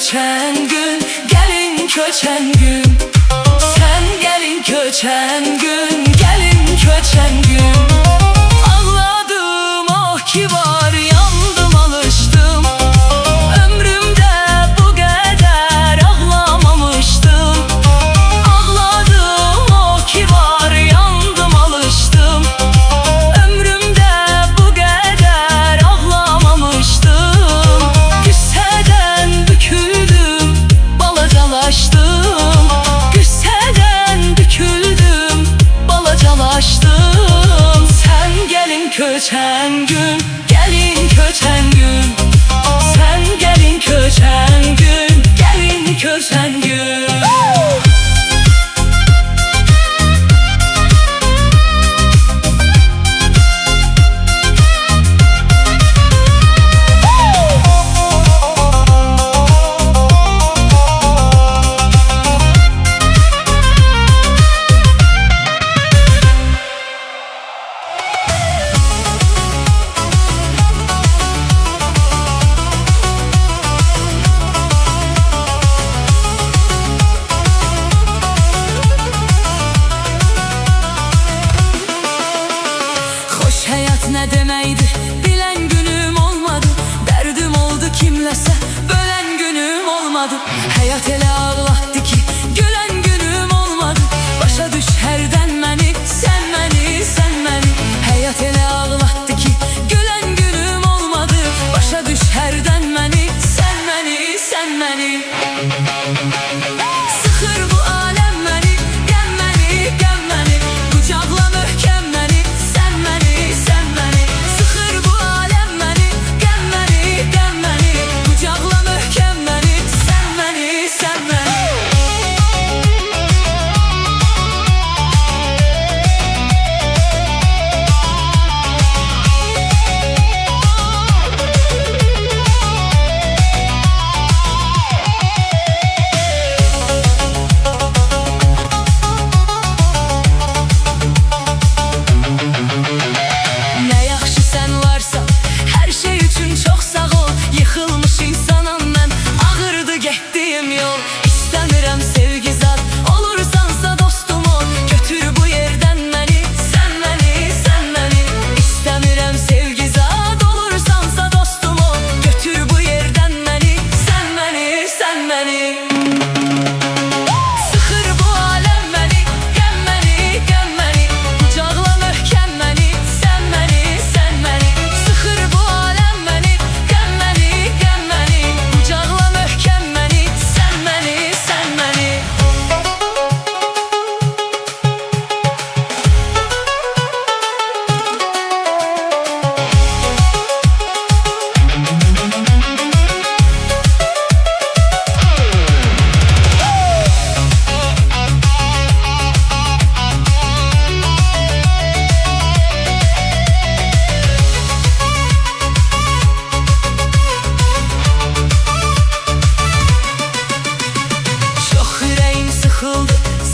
köçen gün, gelin köçen gün. Sen gelin köçen gün, gelin köçen gün. Ağladım oh kibar, yandım alıştım. Ömrümde bu kadar ağlamamıştım. Ağladım oh kibar, yandım alıştım. Ömrümde bu kadar ağlamamıştım. Güsseden büküldüm, balacalaştım. Güsseden büküldüm, balacalaştım. Sen gelin köçen gün, gelin köçen gün. Sen gelin köçen gün, gelin köçen gün. Ne demeydi bilen günüm olmadı. Derdim oldu kimlese bölen günüm olmadı. Hayat ele ağlattı ki gülen günüm olmadı. Başa düş herden məni, sen məni, sen məni. Hayat ele ağlattı ki gülen günüm olmadı. Başa düş herden məni, sen məni, sen məni. Sıxır bu alem məni, gəm məni, gəm məni. Qucaqla möhkəm məni, sen məni, sen məni. Sıxır bu alem məni, gəm məni, gəm məni. Qucaqla möhkəm məni, sen məni, sen məni.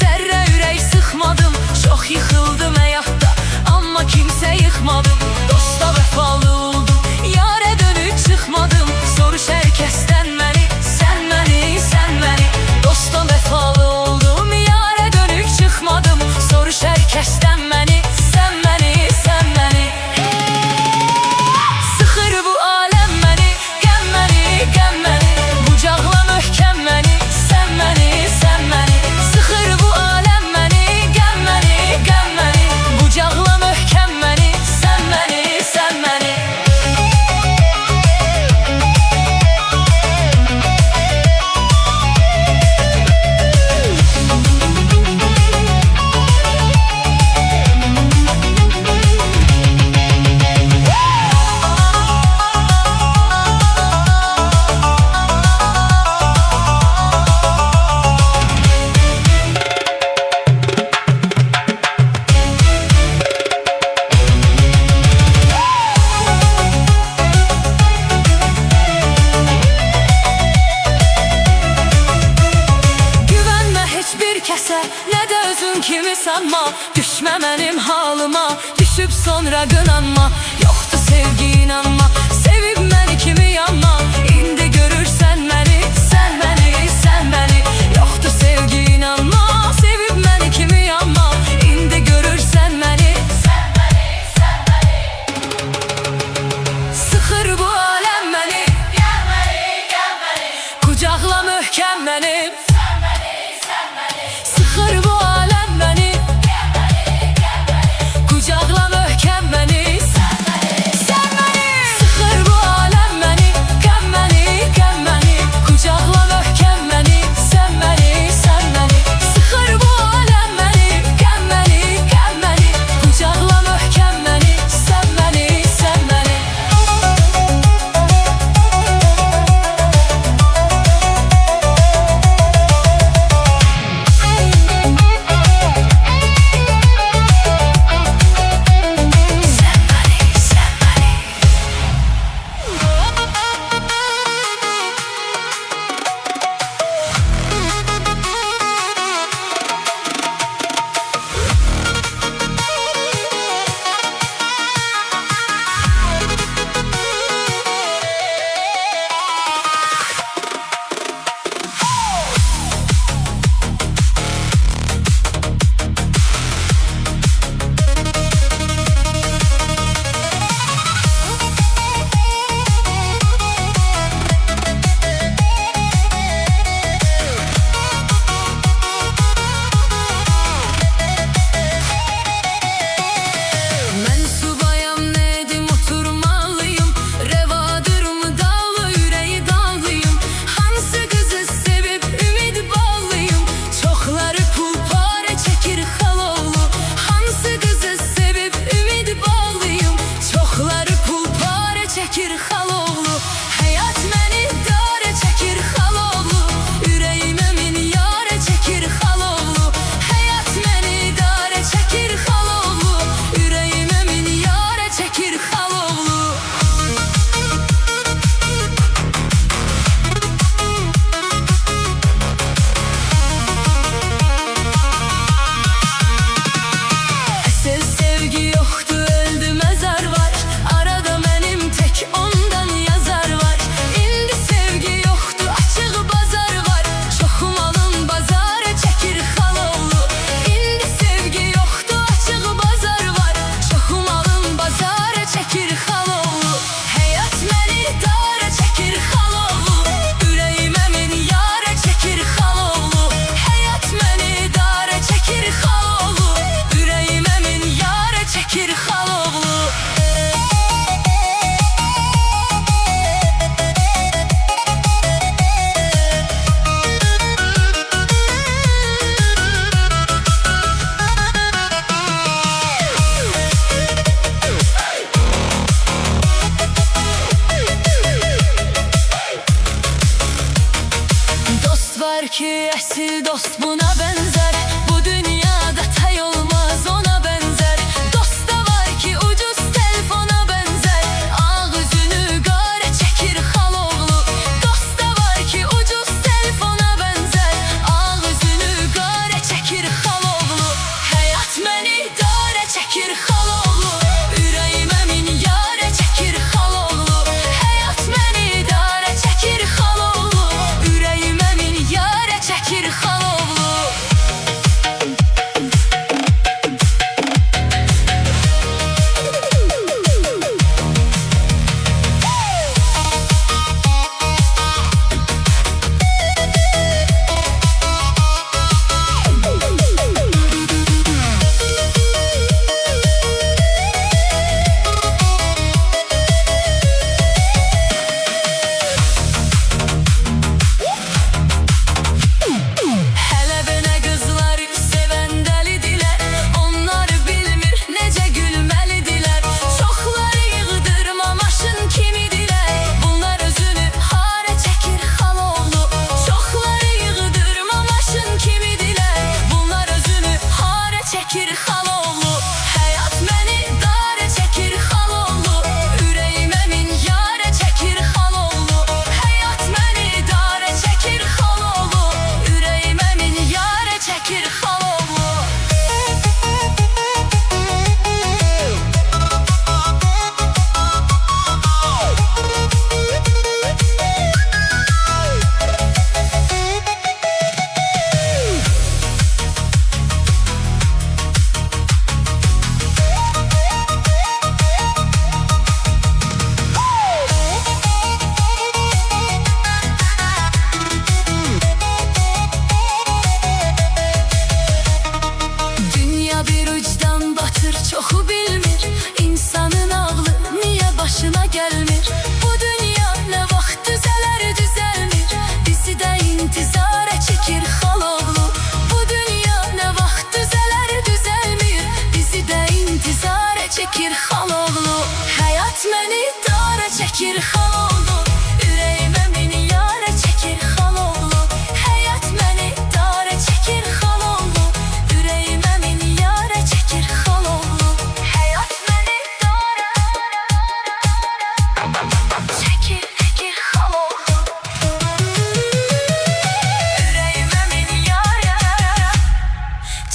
Zerre ürək sıxmadım, çox yıxıldım həyatda, amma kimsə yıxmadım. Dosta vəfalı oldum, yarə dönüb çıxmadım. Soruş hər kəsdən məni, sən məni, sən məni. Dosta vəfalı oldum, yarə dönüb çıxmadım. Soruş hər kəsdən məni, sən məni, sən məni. Sıxır bu aləm məni, gəm məni, gəm məni. Qucaqla möhkəm məni, sən məni, sən məni. Sıxır bu aləm məni, gəm məni, gəm məni. Qucaqla möhkəm məni, sən məni, sən məni. Nə də özün kimi sanma, düşmə mənim halıma. Düşüb sonra qınanma, yoxdur sevgi inanma. Sevib məni kimi yanma, indi görürsən məni, sən məni. ki esil dost buna benzer. Bu dünyada tay olmaz ona benzer. Dost da var ki ucuz telefona benzer. Ağzını gare çekir haloğlu. Dost da var ki ucuz telefona benzer. Ağzını gare çekir haloğlu. Hayat məni dare çekir haloğlu. Ürəyimə min yare çekir haloğlu. Hayat məni dare çekir haloğlu. Ürəyimə min yare çekir haloğlu. Hələ belə qızları sevən dəlidilər. Onlar bilmir necə gülməlidirlər. Çoxları yığdırma maşın kimidirlər. Bunlar özünü hara çəkir haloğlu. Çoxları yığdırma maşın kimidirlər. Bunlar özünü hara çəkir haloğlu. Həyat məni dara çəkir haloğlu. Ürəyimə min yara çəkir haloğlu. Həyat məni dara çəkir haloğlu. Ürəyimə min yara çəkir haloğlu. Dünya bir ucdan batır çoxu bilmir. İnsanın ağlı niye başına gelmir? Bu dünya ne vaxt düzələr düzəlmir. Bizi de intizara çekir haloğlu. Bu dünya ne vaxt düzələr düzəlmir. Bizi de intizara çekir haloğlu. Hayat məni dara çekir haloğlu. Ürəyimə min yara çekir haloğlu. Hayat məni dara çekir haloğlu. Ürəyimə min yara çekir haloğlu. Hayat məni dara çekir haloğlu. Ürəyimə min yara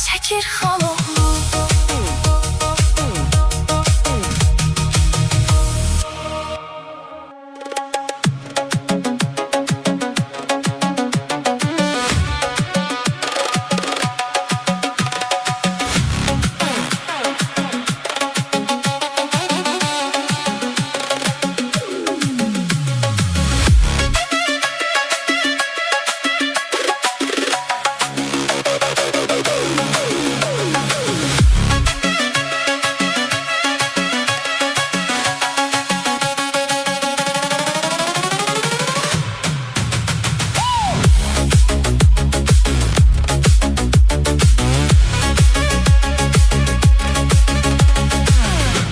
çekir haloğlu.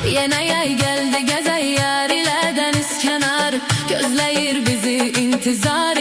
Yine yay geldi gezer yer ile deniz kenarı. Gözleyir bizi intizar.